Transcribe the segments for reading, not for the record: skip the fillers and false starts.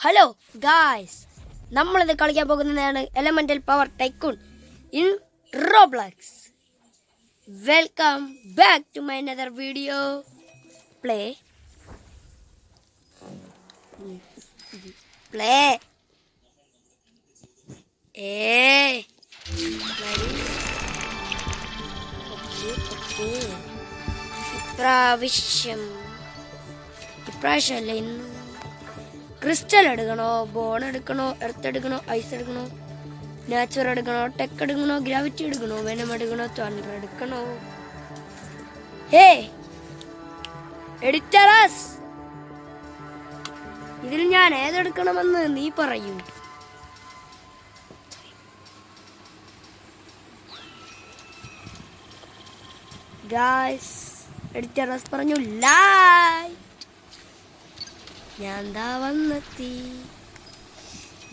Hello guys, നമ്മളിത് കളിക്കാൻ പോകുന്നതാണ് elemental power tycoon in Roblox. Welcome back to my another video. Play ഇപ്രാവശ്യമല്ല ഇന്ന് ക്രിസ്റ്റൽ എടുക്കണോ, ബോൺ എടുക്കണോ, എർത്ത് എടുക്കണോ, ഐസ് എടുക്കണോ, നാച്ചുറൽ എടുക്കണോ, ടെക് എടുക്കണോ, ഗ്രാവിറ്റി എടുക്കണോ, വെനം എടുക്കണോ, തണ്ടർ എടുക്കണോ? ഹേ എഡിറ്ററസ്, ഇതിൽ ഞാൻ ഏതെടുക്കണമെന്ന് നീ പറയൂ. ഗായ്സ്, എഡിറ്ററസ് പറഞ്ഞു ലൈറ്റ്. ഞാൻ ദാ വന്നെത്തി.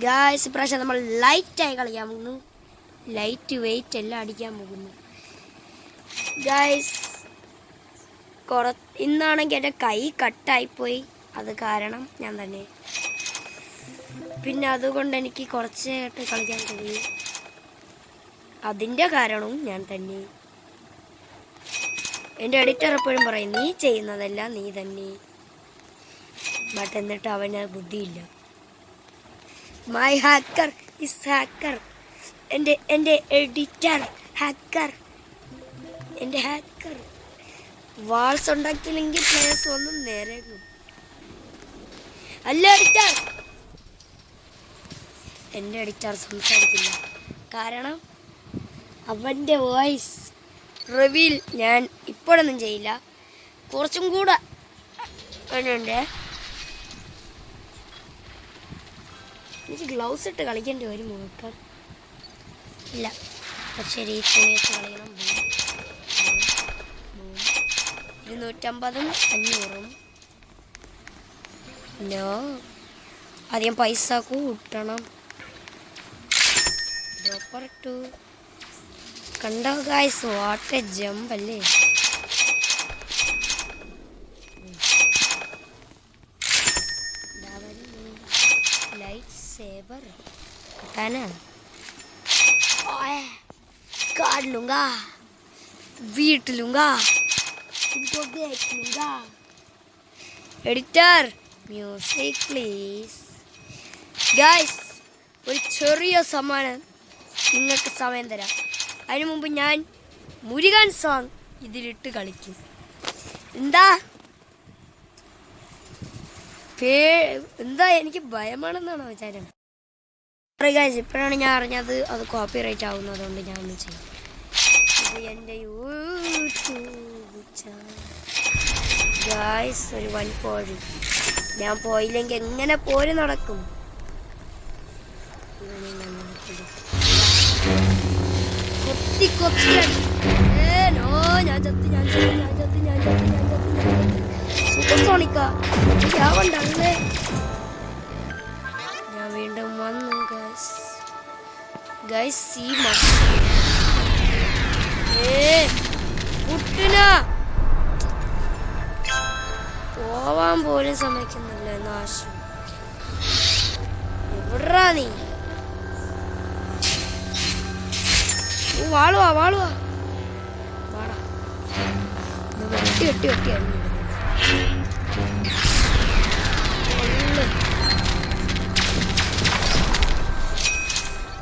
ഗായ്സ്, ഇപ്രാവശ്യം നമ്മൾ ലൈറ്റായി കളിക്കാൻ പോകുന്നു. ലൈറ്റ് വെയിറ്റ് എല്ലാം അടിക്കാൻ പോകുന്നു. ഗായ്സ്, ഇന്നാണെങ്കിൽ എൻ്റെ കൈ കട്ടായിപ്പോയി. അത് കാരണം ഞാൻ തന്നെ. പിന്നെ അതുകൊണ്ട് എനിക്ക് കുറച്ചായിട്ട് കളിക്കാൻ കഴിയും. അതിൻ്റെ കാരണവും ഞാൻ തന്നെ. എൻ്റെ എഡിറ്റർ എപ്പോഴും പറയും, നീ ചെയ്യുന്നതല്ല നീ തന്നെ. ബട്ട് എന്നിട്ട് അവന് ബുദ്ധിയില്ല. My hacker is hacker. എൻ്റെ എഡിറ്റർ ഹാക്കർ. എൻ്റെ ഹാക്കർ വാൾസ് ഉണ്ടാക്കിയില്ലെങ്കിൽ പ്ലേയേഴ്സ് ഒന്നും നേരെ അല്ല. എഡിറ്റർ, എൻ്റെ എഡിറ്റർ സംസാരിക്കില്ല. കാരണം അവൻ്റെ വോയിസ് റിവീൽ ഞാൻ ഇപ്പോഴൊന്നും ചെയ്യില്ല. കുറച്ചും കൂടെ ഉണ്ട്. എനിക്ക് ഗ്ലൗസ് ഇട്ട് കളിക്കേണ്ടി വരും നോക്കാം. ഇല്ല, പക്ഷേ ഈ തുണി വെച്ച് കളിക്കണം. 250 500. നോ, ആദ്യം പൈസ കൂട്ടണം. ഡ്രോപ്പർ ഇട്ടു. കണ്ടോ ഗായ്സ്, വാട്ട് എ ജമ്പ് അല്ലേ. ലൈറ്റ് सेबर कटाना काट लूंगा, बीट लूंगा, इनको देख लूंगा. Editor music please. ഗായ്സ്, ഒരു ചെറിയ സമ്മാനം നിങ്ങൾക്ക് സമയം തരാം. അതിനു മുമ്പ് ഞാൻ മുരുകൻ സോങ് ഇതിലിട്ട് കളിക്കും. എന്താ എനിക്ക് ഭയമാണെന്നാണോ വിചാരം? ഗായ്സ്, ഇപ്പോഴാണ് ഞാൻ അറിഞ്ഞത് അത് കോപ്പിറൈറ്റ് ആവുന്നു. അതുകൊണ്ട് ഞാൻ ഒന്നും ചെയ്യും. ഇത് എൻ്റെ യൂട്യൂബ് ചാനൽ. ഗായ്സ്, ഒരു വൻ പോഴി. ഞാൻ പോയില്ലെങ്കിൽ എങ്ങനെ പോര് നടക്കും? കൊത്തി കൊത്തി നോ, ഞാൻ ചത്തി. സൂപ്പർ സോണിക്ക ആവണ്ടല്ലേ. ഞാൻ വീണ്ടും വന്നു ഗൈസ്. പോവാൻ പോലും സമ്മതിക്കുന്നില്ല. നാശം. എവിടാ നീ? വാളുവാ വാടാ. വെട്ടി അടിഞ്ഞു.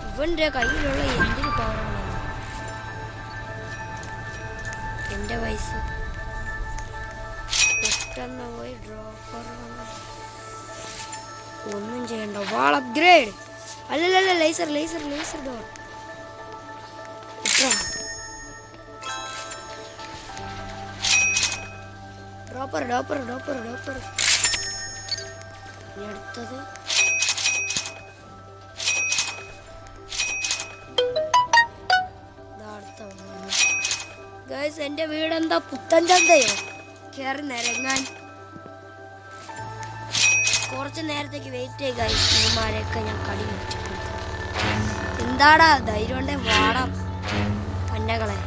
ഇവന്റെ കയ്യിലുള്ള എന്തിനു പവറാണ്? എന്റെ പൈസ പെട്ടെന്ന് പോയി ഡ്രോപ്പർ. ഒന്നും ചെയ്യണ്ട. വാൾ അപ്ഗ്രേഡ്. അല്ലല്ല, ലേസർ ഡോർ. ഡോപ്പർ. അടുത്തത് ഗൈസ്, എന്റെ വീടെന്താ പുത്തൻ ചന്തയോ? കയറി നിരങ്ങാൻ കുറച്ച് നേരത്തേക്ക് വെയിറ്റ് ചെയ്യ ഗൈസ്. ഇവന്മാരെയൊക്കെ ഞാൻ കടി വെച്ചു. എന്താടാ ധൈര്യം ഉണ്ടേ വാടാം പന്നകളെ.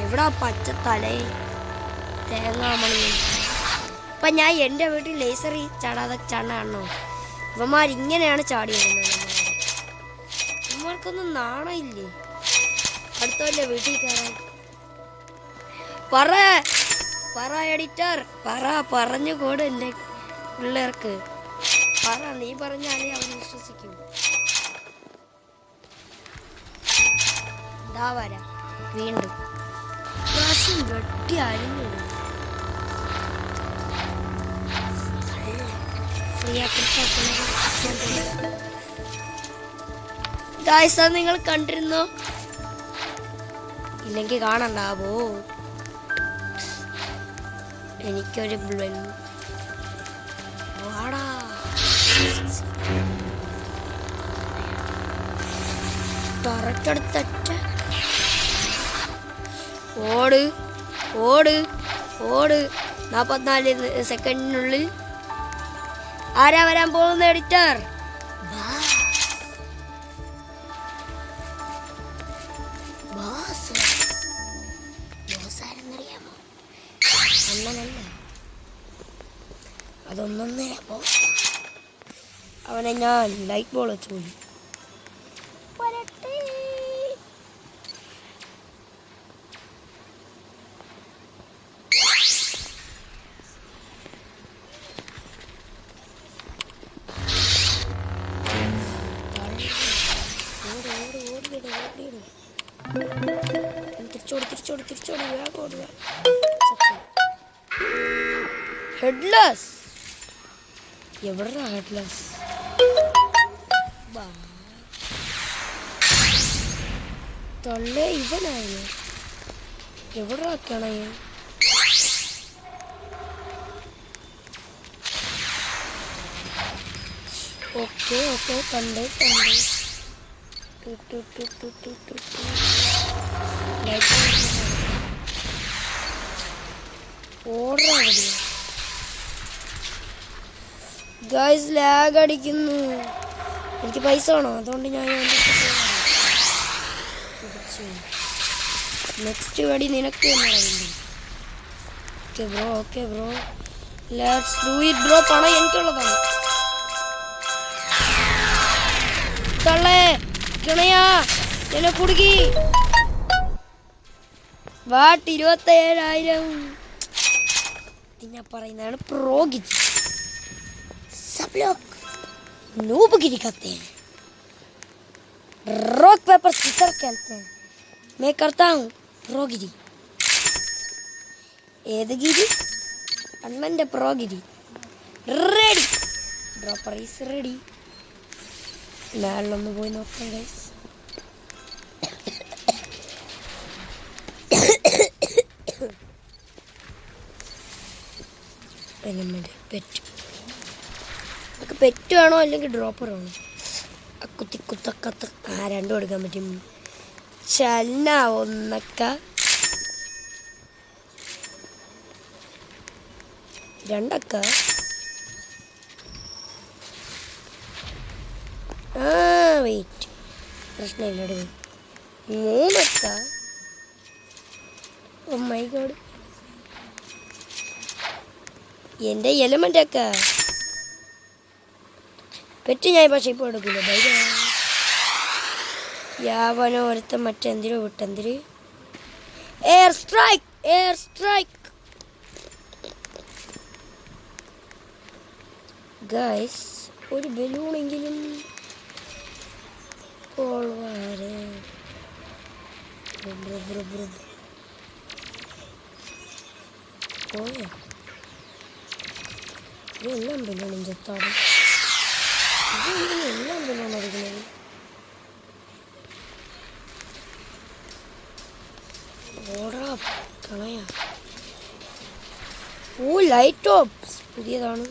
എവിടാ പച്ച തലേ തേങ്ങാമണി? ഇപ്പം ഞാൻ എൻ്റെ വീട്ടിൽ ലേസറി ചാടാതെ കാണണോ ഇവന്മാർ ഇങ്ങനെയാണ് ചാടി വരുന്നത്. ഇവന്മാർക്കൊന്നും നാണമില്ലേ അടുത്തല്ലേ വീട്ടിൽ കയറാൻ? പറ എഡിറ്റർ പറഞ്ഞു കൂടെ എൻ്റെ പിള്ളേർക്ക് നീ പറഞ്ഞാലേ അവൻ വിശ്വസിക്കൂ. ഇതാ വരാ വീണ്ടും പ്രാവശ്യം വെട്ടി അരിഞ്ഞിടും. ഗായ്സ് അത് നിങ്ങൾ കണ്ടിരുന്നോ? ഇല്ലെങ്കിൽ കാണണ്ടാവോ? എനിക്കൊരു വാടാ ടറട്ടെടുത്തറ്റ ഓട് 44 സെക്കൻഡിനുള്ളിൽ ആരാ വരാൻ പോകുന്ന എഡിറ്റർ? ആരെന്നറിയാമോ? അണ്ണനല്ല, അതൊന്നൊന്നര ബോസ്. അവനെ ഞാൻ ലൈറ്റ് ബോൾ വെച്ചു പോയി. തിരിച്ചോടി വേഗം ഓടുക. ഹെഡ്ലെസ് എവിടാ? ഹെഡ്ലെസ് തൊള്ളേ ഇവനാണ്. എവിടെ ആക്കണേ? ഓക്കെ കണ്ട് ഗൈസ് ലാഗ് അടിക്കുന്നു. എനിക്ക് പൈസ വേണോ? അതുകൊണ്ട് ഞാൻ നെക്സ്റ്റ് വടി നിനക്ക് okay bro let's do it bro. പണം എനിക്കുള്ളതാണ്. തള്ളേ കിണയാ എന്നെ കുടുക്കി. വാട്ട് 27,000. ഞാൻ പറയുന്നതാണ് പ്രോഗിരി. सब लोग नूबगिरी करते हैं, रॉक पेपर सीजर खेलते हैं. मैं करता हूँ प्रोगिरी. ഏതുഗിരി? അണ്ണൻ്റെ പ്രോഗിരി. റെഡി. Dropper is ready. മേളിലൊന്ന് പോയി നോക്കാം ഗൈസ്. പെറ്റ് വേണോ അല്ലെങ്കിൽ ഡ്രോപ്പർ വേണോ? കുത്തിക്കുത്തക്കത്ത രണ്ടും എടുക്കാൻ പറ്റും. ചന്ന ഒന്നക്ക രണ്ടക്ക വെയിറ്റ് പ്രശ്നമില്ല. 3 അക്ക. ഓ മൈ ഗോഡ് എൻ്റെ എലമെൻ്റ് ഒക്കെ പെറ്റ് ഞാൻ പക്ഷേ ഇപ്പോൾ എടുക്കില്ല. യാവനോ ഒരുത്ത മറ്റെന്തിരോ വിട്ടെന്തിര്. Air strike guys. ഒരു ബലൂണെങ്കിലും എല്ലാം ബലൂണും ചെത്താണ്. എല്ലാം ബലൂൺ എടുക്കുന്നത്. ഓടാ കളയാ. ഓ ലൈറ്റ് ഓപ്സ് പുതിയതാണ്.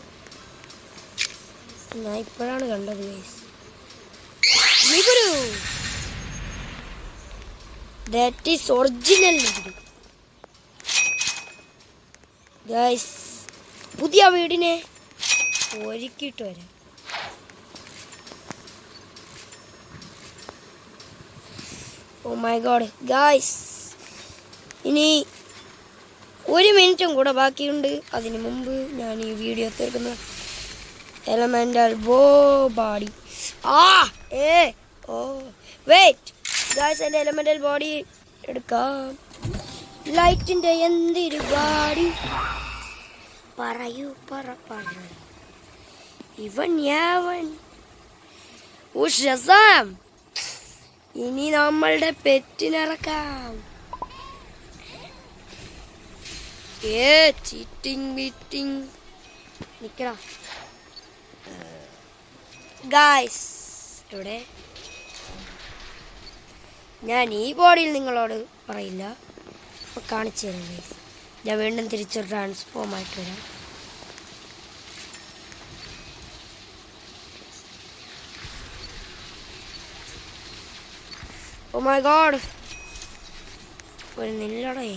ഞാൻ ഇപ്പോഴാണ് കണ്ടത് guys. That is original guys. പുതിയ വീടിനെ ഒരുക്കിയിട്ട് വരാം. ഓ മൈ ഗോഡ് ഗൈസ്, ഇനി 1 മിനിറ്റും കൂടെ ബാക്കിയുണ്ട്. അതിനു മുമ്പ് ഞാൻ ഈ വീഡിയോ തീർക്കുന്ന എലമെന്റൽ ബോഡി വെയിറ്റ് ഗായ്സ്, എൻ്റെ എലമെന്റൽ ബോഡി എടുക്കാം. ലൈറ്റിൻ്റെ എന്തൊരു ബോഡി പറയൂ ഇവൻ യാവൻ ഷസാം. ഇനി നമ്മളുടെ പെറ്റിനിറക്കാം. ചീറ്റിംഗ് ബീറ്റിംഗ് നിക്കടാ ഗായ്സ്. ഇവിടെ ഞാൻ ഈ ബോഡിയിൽ നിങ്ങളോട് പറയില്ല, അപ്പോൾ കാണിച്ചു തരാം ഗൈസ്. ഞാൻ വീണ്ടും തിരിച്ച് ട്രാൻസ്ഫോം ആയിട്ട് വരാം. ഓ മൈ ഗോഡ്, ഒരു നില്ലടേ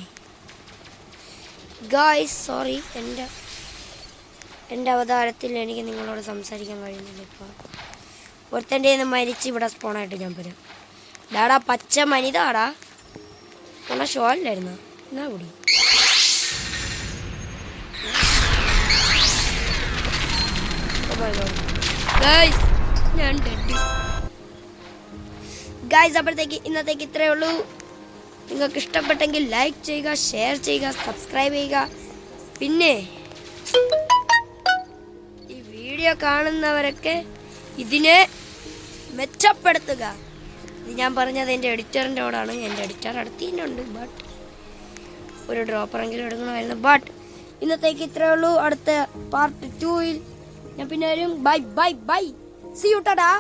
ഗായ്സ്. സോറി, എൻ്റെ അവതാരത്തിൽ എനിക്ക് നിങ്ങളോട് സംസാരിക്കാൻ കഴിയുന്നില്ല. ഇപ്പോൾ ഒരുത്തൻ്റെ നിന്ന് മരിച്ച് ഇവിടെ സ്പോണായിട്ട് ഞാൻ വരാം. ഡാടാ പച്ച മനിതാടാ, ഉള്ള ഷോ അല്ലായിരുന്നു എന്നാ കൂടി. ഞാൻ ഗായ്സ്, അപ്പോഴത്തേക്ക് ഇന്നത്തേക്ക് ഇത്രയേ ഉള്ളൂ. നിങ്ങൾക്ക് ഇഷ്ടപ്പെട്ടെങ്കിൽ ലൈക്ക് ചെയ്യുക, ഷെയർ ചെയ്യുക, സബ്സ്ക്രൈബ് ചെയ്യുക. പിന്നെ ഈ വീഡിയോ കാണുന്നവരൊക്കെ ഇതിനെ മെച്ചപ്പെടുത്തുക. ഇത് ഞാൻ പറഞ്ഞത് എൻ്റെ എഡിറ്ററിൻ്റെയോടാണ്. എൻ്റെ എഡിറ്റർ അടുത്തുണ്ട്, ബട്ട് ഒരു ഡ്രോപ്പറെങ്കിലും എടുക്കണമായിരുന്നു. ബട്ട് ഇന്നത്തേക്ക് ഇത്രയേ ഉള്ളൂ. അടുത്ത പാർട്ട് 2-ൽ ഞാൻ പിന്നെ വരും. Bye bye bye, see you Tata.